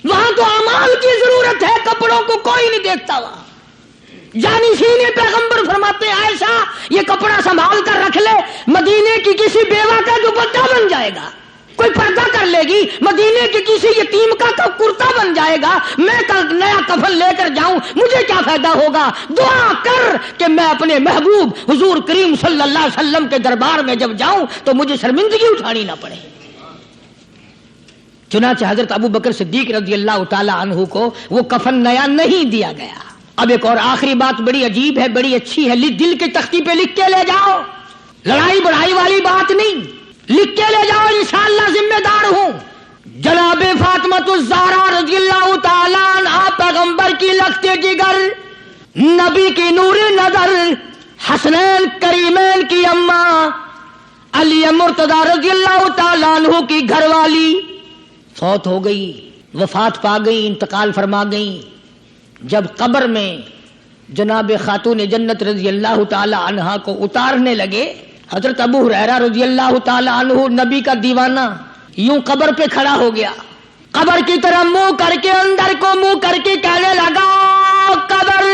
وہاں تو اعمال کی ضرورت ہے, کپڑوں کو کوئی نہیں دیکھتا. وہاں جانشین پیغمبر فرماتے ہیں عائشہ یہ کپڑا سنبھال کر رکھ لے, مدینے کی کسی بیوہ کا دوپٹہ بن جائے گا, کوئی پردہ کر لے گی, مدینے کے کسی یتیم کا کرتا بن جائے گا. میں نیا کفن لے کر جاؤں مجھے کیا فائدہ ہوگا؟ دعا کر کہ میں اپنے محبوب حضور کریم صلی اللہ علیہ وسلم کے دربار میں جب جاؤں تو مجھے شرمندگی اٹھانی نہ پڑے. چنانچہ حضرت ابو بکر صدیق رضی اللہ تعالی عنہ کو وہ کفن نیا نہیں دیا گیا. اب ایک اور آخری بات بڑی عجیب ہے, بڑی اچھی ہے, دل کی تختی پہ لکھ کے لے جاؤ, لڑائی بڑھائی والی بات نہیں, لکھ کے لے جاؤ, انشاءاللہ ذمہ دار ہوں. جناب فاطمہ الزہرا رضی اللہ تعالیٰ عنہا پیغمبر کی لخت جگر, نبی کی نور نظر, حسنین کریمین کی اماں, علی مرتضی رضی اللہ تعالیٰ عنہ کی گھر والی فوت ہو گئی, وفات پا گئی, انتقال فرما گئی. جب قبر میں جناب خاتون جنت رضی اللہ تعالی عنہا کو اتارنے لگے, حضرت ابو ہریرہ رضی اللہ تعالی عنہ نبی کا دیوانہ یوں قبر پہ کھڑا ہو گیا, قبر کی طرف منہ کر کے, اندر کو منہ کر کے کہنے لگا قبر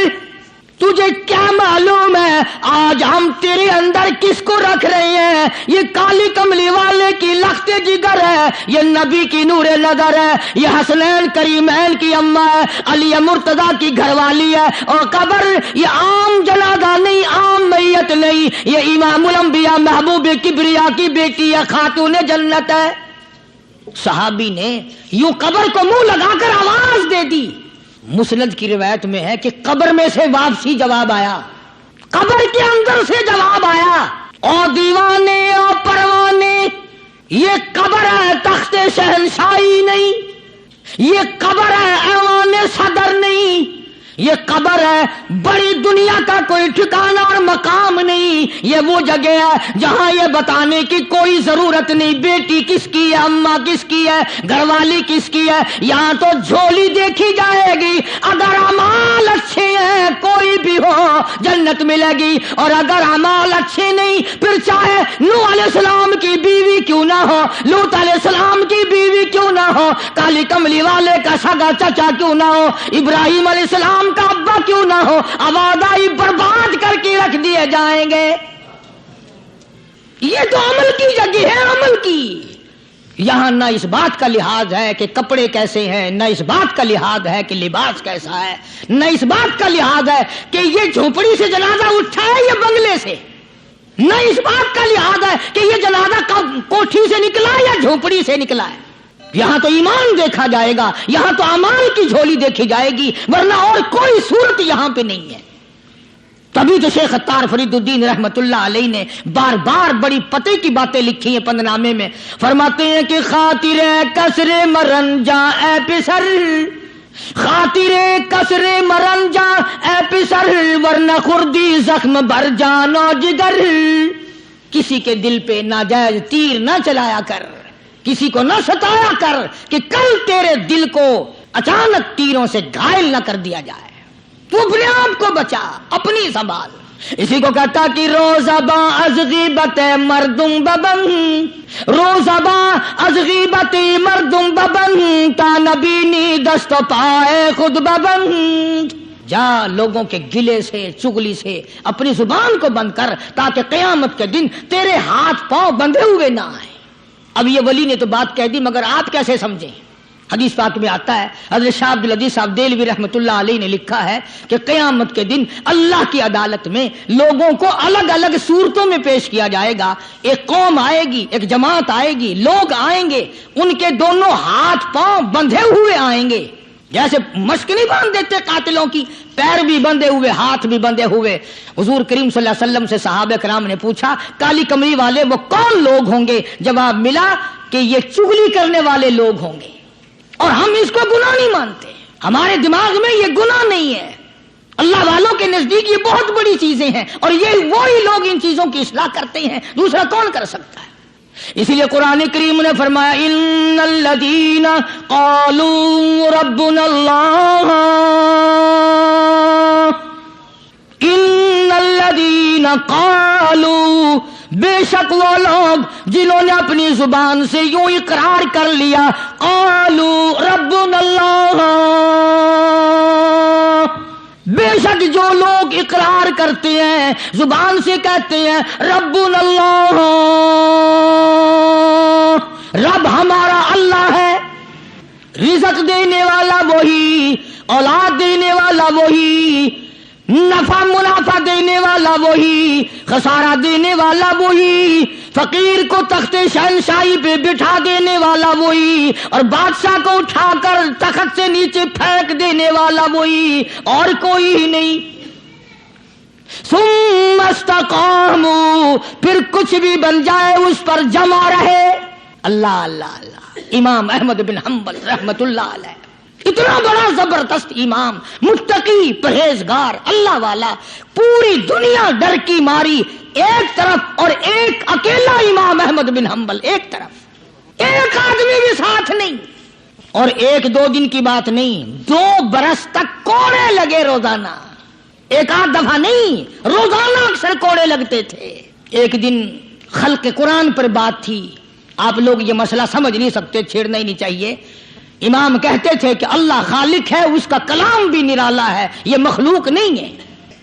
تجھے کیا معلوم ہے آج ہم تیرے اندر کس کو رکھ رہے ہیں؟ یہ کالی کملی والے کی لخت جگر ہے, یہ نبی کی نور نظر ہے, یہ حسنین کریمین کی اماں ہے, علی مرتضی کی گھر والی ہے. اور قبر یہ عام جنازہ نہیں, عام میت نہیں, یہ امام الانبیاء محبوب کبریا کی بیٹی ہے, خاتون جنت ہے. صحابی نے یوں قبر کو منہ لگا کر آواز دے دی. مسند کی روایت میں ہے کہ قبر میں سے واپسی جواب آیا, قبر کے اندر سے جواب آیا, اور دیوانے اور پروانے یہ قبر ہے تخت شہنشاہی نہیں، یہ قبر ہے ایوان صدر نہیں، یہ قبر ہے بڑی دنیا کا کوئی ٹھکانہ اور مقام نہیں، یہ وہ جگہ ہے جہاں یہ بتانے کی کوئی ضرورت نہیں بیٹی کس کی ہے، اماں کس کی ہے، گھر والی کس کی ہے، یہاں تو جھولی دیکھی جائے گی، اگر اعمال اچھے ہیں کوئی بھی ہو جنت ملے گی، اور اگر اعمال اچھے نہیں پھر چاہے نوح علیہ السلام کی بیوی کیوں نہ ہو، لوط علیہ السلام کی بیوی کیوں نہ ہو، کالی کملی والے کا سگا چچا کیوں نہ ہو، ابراہیم علیہ السلام کا ابا کیوں نہ ہو، آبادائی برباد کر کے رکھ دیے جائیں گے۔ یہ تو عمل کی جگہ ہے، عمل کی۔ یہاں نہ اس بات کا لحاظ ہے کہ کپڑے کیسے ہیں، نہ اس بات کا لحاظ ہے کہ لباس کیسا ہے، نہ اس بات کا لحاظ ہے کہ یہ جھونپڑی سے جنازہ اٹھا ہے یا بنگلے سے، نہ اس بات کا لحاظ ہے کہ یہ جنازہ کوٹھی سے نکلا یا جھونپڑی سے نکلا ہے۔ یہاں تو ایمان دیکھا جائے گا، یہاں تو اعمال کی جھولی دیکھی جائے گی، ورنہ اور کوئی صورت یہاں پہ نہیں ہے۔ تبھی تو شیخ عطار فرید الدین رحمت اللہ علیہ نے بار بار بڑی پتے کی باتیں لکھی ہیں پندنامے میں، فرماتے ہیں کہ خاطر کسر مرن جا اے پسر، خاطر کسر مرن جا اے پسر، ورنہ خردی زخم بھر جانو جگر، کسی کے دل پہ ناجائز تیر نہ چلایا کر، کسی کو نہ ستایا کر کہ کل تیرے دل کو اچانک تیروں سے گھائل نہ کر دیا جائے، تو اپنے آپ کو بچا، اپنی سنبھال۔ اسی کو کہتا کہ روزباں از غیبت مردم ببن، روزباں از غیبت مردم ببن، تا نبینی دست و پائے خود ببن، جا لوگوں کے گلے سے چگلی سے اپنی زبان کو بند کر تاکہ قیامت کے دن تیرے ہاتھ پاؤں بندھے ہوئے نہ آئیں۔ اب یہ ولی نے تو بات کہہ دی، مگر آپ کیسے سمجھیں؟ حدیث پاک میں آتا ہے، حضرت شاہ عبدالعزیز صاحب دہلوی رحمۃ اللہ علیہ نے لکھا ہے کہ قیامت کے دن اللہ کی عدالت میں لوگوں کو الگ الگ صورتوں میں پیش کیا جائے گا۔ ایک قوم آئے گی، ایک جماعت آئے گی، لوگ آئیں گے، ان کے دونوں ہاتھ پاؤں بندھے ہوئے آئیں گے، جیسے مشک نہیں باندھ دیتے قاتلوں کی، پیر بھی بندھے ہوئے، ہاتھ بھی بندھے ہوئے۔ حضور کریم صلی اللہ علیہ وسلم سے صحابہ کرام نے پوچھا کالی کمری والے وہ کون لوگ ہوں گے؟ جواب ملا کہ یہ چغلی کرنے والے لوگ ہوں گے، اور ہم اس کو گناہ نہیں مانتے، ہمارے دماغ میں یہ گناہ نہیں ہے، اللہ والوں کے نزدیک یہ بہت بڑی چیزیں ہیں، اور یہ وہی لوگ ان چیزوں کی اصلاح کرتے ہیں، دوسرا کون کر سکتا ہے؟ اسی لیے قرآن کریم نے فرمایا ان الذین قالوا ربنا اللہ، ان الذین قالوا، بے شک وہ لوگ جنہوں نے اپنی زبان سے یوں اقرار کر لیا قالوا ربنا اللہ، بے شک جو لوگ اقرار کرتے ہیں زبان سے کہتے ہیں ربنا اللہ، رب ہمارا اللہ ہے، رزق دینے والا وہی، اولاد دینے والا وہی، نفع منافع دینے والا وہی، خسارہ دینے والا وہی، فقیر کو تخت شہنشاہی پہ بٹھا دینے والا وہی، اور بادشاہ کو اٹھا کر تخت سے نیچے پھینک دینے والا وہی، اور کوئی ہی نہیں۔ ثم استقاموا، پھر کچھ بھی بن جائے اس پر جمع رہے۔ اللہ اللہ اللہ، امام احمد بن حنبل رحمت اللہ علیہ، اتنا بڑا زبردست امام، متقی، پرہیزگار، اللہ والا، پوری دنیا ڈر کی ماری ایک طرف، اور ایک اکیلا امام احمد بن حنبل ایک طرف، ایک آدمی بھی ساتھ نہیں، اور ایک دو دن کی بات نہیں، 2 برس تک کوڑے لگے روزانہ، ایک آدھ دفعہ نہیں، روزانہ اکثر کوڑے لگتے تھے۔ ایک دن خلق قرآن پر بات تھی، آپ لوگ یہ مسئلہ سمجھ نہیں سکتے، چھیڑنا ہی نہیں چاہیے۔ امام کہتے تھے کہ اللہ خالق ہے، اس کا کلام بھی نرالا ہے، یہ مخلوق نہیں ہے۔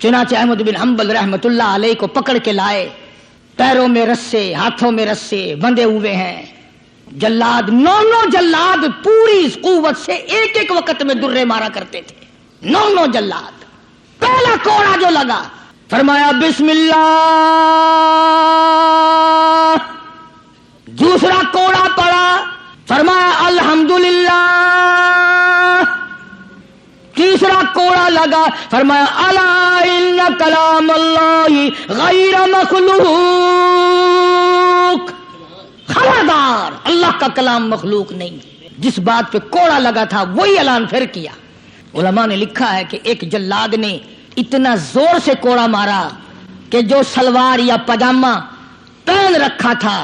چنانچہ احمد بن حنبل رحمت اللہ علیہ کو پکڑ کے لائے، پیروں میں رسے، ہاتھوں میں رسے بندھے ہوئے ہیں، جلاد 9 جلاد پوری قوت سے ایک ایک وقت میں درے مارا کرتے تھے، 9 جلاد۔ پہلا کوڑا جو لگا فرمایا بسم اللہ، دوسرا کوڑا پڑا فرمایا الحمدللہ، تیسرا کوڑا لگا فرمایا الا ان کلام اللہ غیر مخلوق، خبردار کلام مخلوق نہیں. جس بات پہ کوڑا لگا تھا وہی اعلان پھر کیا. علماء نے لکھا ہے کہ ایک جلاد نے اتنا زور سے کوڑا مارا کہ جو سلوار یا پاجامہ پہن رکھا تھا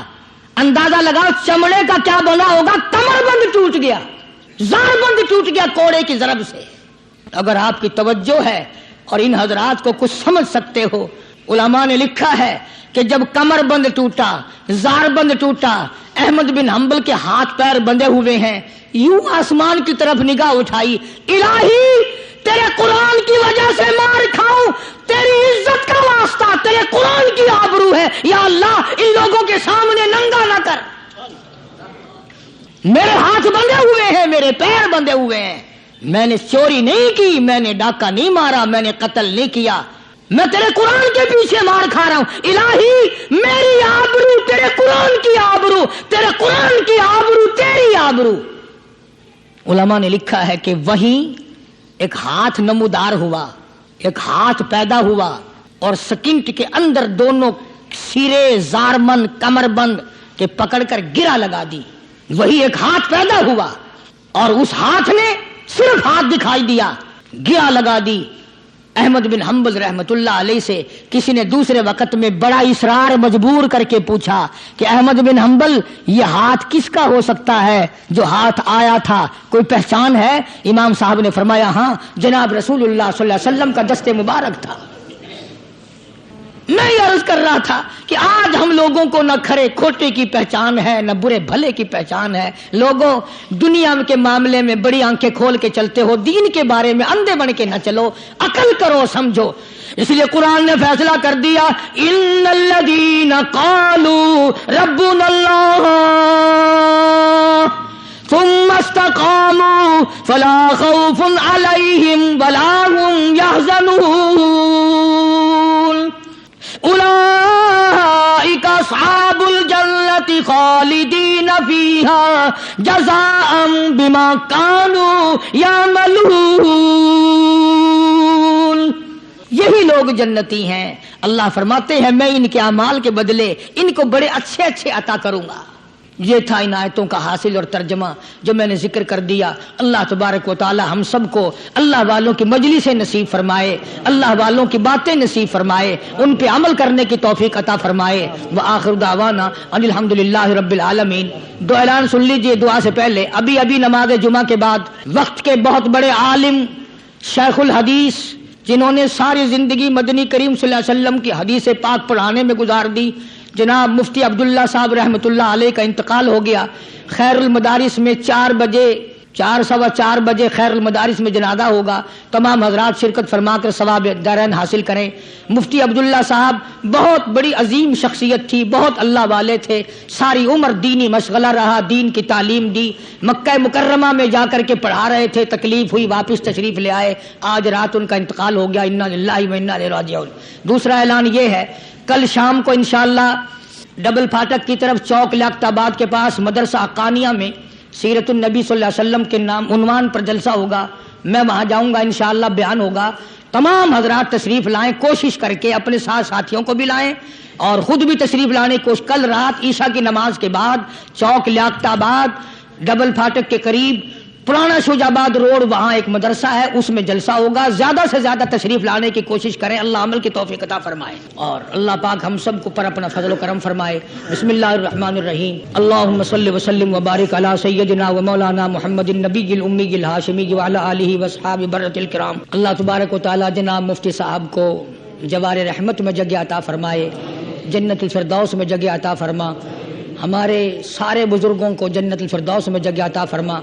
اندازہ لگاؤ چمڑے کا کیا بنا ہوگا, کمر بند ٹوٹ گیا, زار بند ٹوٹ گیا کوڑے کی ضرب سے. اگر آپ کی توجہ ہے اور ان حضرات کو کچھ سمجھ سکتے ہو, علماء نے لکھا ہے کہ جب کمر بند ٹوٹا, زار بند ٹوٹا, احمد بن حنبل کے ہاتھ پیر بندے ہوئے ہیں, یوں آسمان کی طرف نگاہ اٹھائی, الہی تیرے قرآن کی وجہ سے مار کھاؤں, تیری عزت کا واسطہ تیرے قرآن کی آبرو ہے, یا اللہ ان لوگوں کے سامنے ننگا نہ کر. میرے ہاتھ بندے ہوئے ہیں, میرے پیر بندے ہوئے ہیں, میں نے چوری نہیں کی, میں نے ڈاکہ نہیں مارا, میں نے قتل نہیں کیا, میں تیرے قرآن کے پیچھے مار کھا رہا ہوں. الہی میری آبرو تیرے قرآن کی آبرو, تیرے قرآن کی آبرو تیری آبرو. علماء نے لکھا ہے کہ وہیں ایک ہاتھ نمودار ہوا, ایک ہاتھ پیدا ہوا اور سکینٹ کے اندر دونوں سرے زارمن کمر بند کے پکڑ کر گرا لگا دی. وہی ایک ہاتھ پیدا ہوا اور اس ہاتھ نے صرف ہاتھ دکھائی دیا, گرا لگا دی. احمد بن حنبل رحمت اللہ علیہ سے کسی نے دوسرے وقت میں بڑا اصرار مجبور کر کے پوچھا کہ احمد بن حنبل یہ ہاتھ کس کا ہو سکتا ہے جو ہاتھ آیا تھا, کوئی پہچان ہے؟ امام صاحب نے فرمایا ہاں, جناب رسول اللہ صلی اللہ علیہ وسلم کا دست مبارک تھا. میں یہ عرض کر رہا تھا کہ آج ہم لوگوں کو نہ کھرے کھوٹے کی پہچان ہے نہ برے بھلے کی پہچان ہے. لوگوں دنیا کے معاملے میں بڑی آنکھیں کھول کے چلتے ہو, دین کے بارے میں اندھے بن کے نہ چلو, عقل کرو, سمجھو. اس لیے قرآن نے فیصلہ کر دیا, ان الذین قالوا ربنا اللہ ثم استقاموا فلا خوف علیہم ولا هم يحزنون اولئک اصحاب الجنۃ خالدین فیہا جزاء بما کانوا یعملون. یہی لوگ جنتی ہیں. اللہ فرماتے ہیں میں ان کے اعمال کے بدلے ان کو بڑے اچھے اچھے عطا کروں گا. یہ تھا ان آیتوں کا حاصل اور ترجمہ جو میں نے ذکر کر دیا. اللہ تبارک و تعالی ہم سب کو اللہ والوں کی مجلسیں نصیب فرمائے, اللہ والوں کی باتیں نصیب فرمائے, ان پہ عمل کرنے کی توفیق عطا فرمائے. وآخر دعوانا ان الحمدللہ رب العالمین. دو اعلان سن لیجئے دعا سے پہلے. ابھی نماز جمعہ کے بعد وقت کے بہت بڑے عالم شیخ الحدیث جنہوں نے ساری زندگی مدنی کریم صلی اللہ علیہ وسلم کی حدیث پاک پڑھانے میں گزار دی, جناب مفتی عبداللہ صاحب رحمۃ اللہ علیہ کا انتقال ہو گیا. خیر المدارس میں 4 بجے خیر المدارس میں جنازہ ہوگا. تمام حضرات شرکت فرما کر ثواب دارین حاصل کریں. مفتی عبداللہ صاحب بہت بڑی عظیم شخصیت تھی, بہت اللہ والے تھے, ساری عمر دینی مشغلہ رہا, دین کی تعلیم دی, مکہ مکرمہ میں جا کر کے پڑھا رہے تھے, تکلیف ہوئی واپس تشریف لے آئے, آج رات ان کا انتقال ہو گیا. انا للہ و انا الیہ راجعون. دوسرا اعلان یہ ہے, کل شام کو انشاءاللہ ڈبل پھاٹک کی طرف چوک لیاقت آباد کے پاس مدرسہ حقانیہ میں سیرت النبی صلی اللہ علیہ وسلم کے نام عنوان پر جلسہ ہوگا. میں وہاں جاؤں گا, انشاءاللہ بیان ہوگا. تمام حضرات تشریف لائیں, کوشش کر کے اپنے ساتھ ساتھیوں کو بھی لائیں اور خود بھی تشریف لانے کو. کل رات عشاء کی نماز کے بعد چوک لیاقت آباد ڈبل پھاٹک کے قریب پرانا شوجاباد روڈ وہاں ایک مدرسہ ہے, اس میں جلسہ ہوگا. زیادہ سے زیادہ تشریف لانے کی کوشش کریں, اللہ عمل کی توفیق عطا فرمائے اور اللہ پاک ہم سب کو پر اپنا فضل و کرم فرمائے. بسم اللہ الرحمن الرحیم. اللہم صلی وسلم وبارک علی سیدنا و مولانا محمد النبی الامی الہاشمی وعلی آلہ واصحابہ برۃ الکرام. اللہ تبارک و تعالی جناب مفتی صاحب کو جوار رحمت میں جگہ عطا فرمائے, جنت الفردوس میں جگہ عطا فرما. ہمارے سارے بزرگوں کو جنت الفردوس میں جگہ عطا فرما.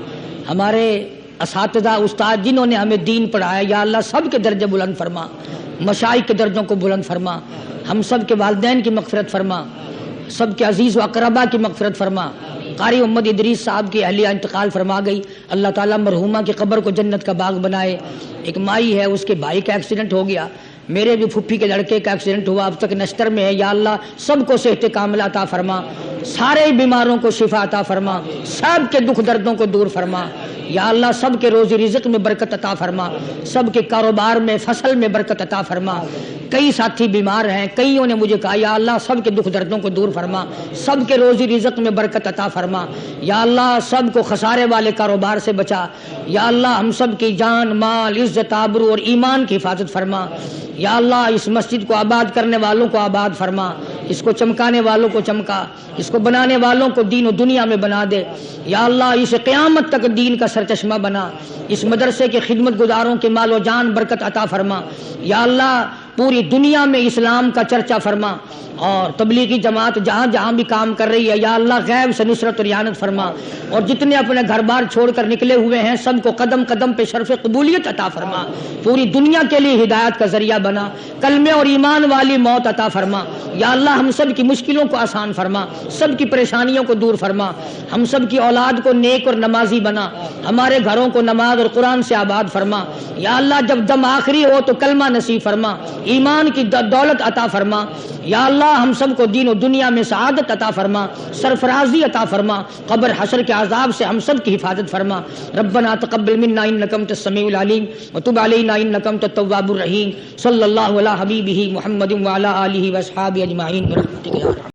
ہمارے اساتذہ استاد جنہوں نے ہمیں دین پڑھایا, یا اللہ سب کے درجے بلند فرما, مشائخ کے درجوں کو بلند فرما, ہم سب کے والدین کی مغفرت فرما, سب کے عزیز و اقربا کی مغفرت فرما. قاری محمد ادریس صاحب کی اہلیہ انتقال فرما گئی, اللہ تعالیٰ مرحومہ کی قبر کو جنت کا باغ بنائے. ایک مائی ہے, اس کے بھائی کا ایکسیڈنٹ ہو گیا, میرے بھی پھپھی کے لڑکے کا ایکسیڈنٹ ہوا، اب تک نشتر میں ہے، یا اللہ سب کو صحت کاملہ عطا فرما، سارے بیماروں کو شفا عطا فرما، سب کے دکھ دردوں کو دور فرما، یا اللہ سب کے روزی رزق میں برکت عطا فرما، سب کے کاروبار میں فصل میں برکت عطا فرما۔ کئی ساتھی بیمار ہیں، کئیوں نے مجھے کہا یا اللہ سب کے دکھ دردوں کو دور فرما، سب کے روزی رزق میں برکت عطا فرما، یا اللہ سب کو خسارے والے کاروبار سے بچا، یا اللہ ہم سب کی جان مال عزت آبرو اور ایمان کی حفاظت فرما، یا اللہ اس مسجد کو آباد کرنے والوں کو آباد فرما، اس کو چمکانے والوں کو چمکا، اس کو بنانے والوں کو دین و دنیا میں بنا دے، یا اللہ اس قیامت تک دین کا سرچشمہ بنا، اس مدرسے کے خدمت گزاروں کے مال و جان برکت عطا فرما، یا اللہ پوری دنیا میں اسلام کا چرچا فرما، اور تبلیغی جماعت جہاں جہاں بھی کام کر رہی ہے یا اللہ غیب سے نصرت اور اعانت فرما، اور جتنے اپنے گھر بار چھوڑ کر نکلے ہوئے ہیں سب کو قدم قدم پہ شرف قبولیت عطا فرما، پوری دنیا کے لیے ہدایت کا ذریعہ بنا، کلمے اور ایمان والی موت عطا فرما، یا اللہ ہم سب کی مشکلوں کو آسان فرما، سب کی پریشانیوں کو دور فرما، ہم سب کی اولاد کو نیک اور نمازی بنا، ہمارے گھروں کو نماز اور قرآن سے آباد فرما، یا اللہ جب دم آخری ہو تو کلمہ نصیب فرما، ایمان کی دولت عطا فرما، یا اللہ ہم سب کو دین و دنیا میں سعادت عطا فرما، سرفرازی عطا فرما، قبر حشر کے عذاب سے ہم سب کی حفاظت فرما، ربنا تقبل منا انک انت السمیع العلیم وتب علینا انک انت التواب الرحیم، صلی اللہ علی حبیبہ محمد وعلی آلہ واصحابہ اجمعین برحمتک یا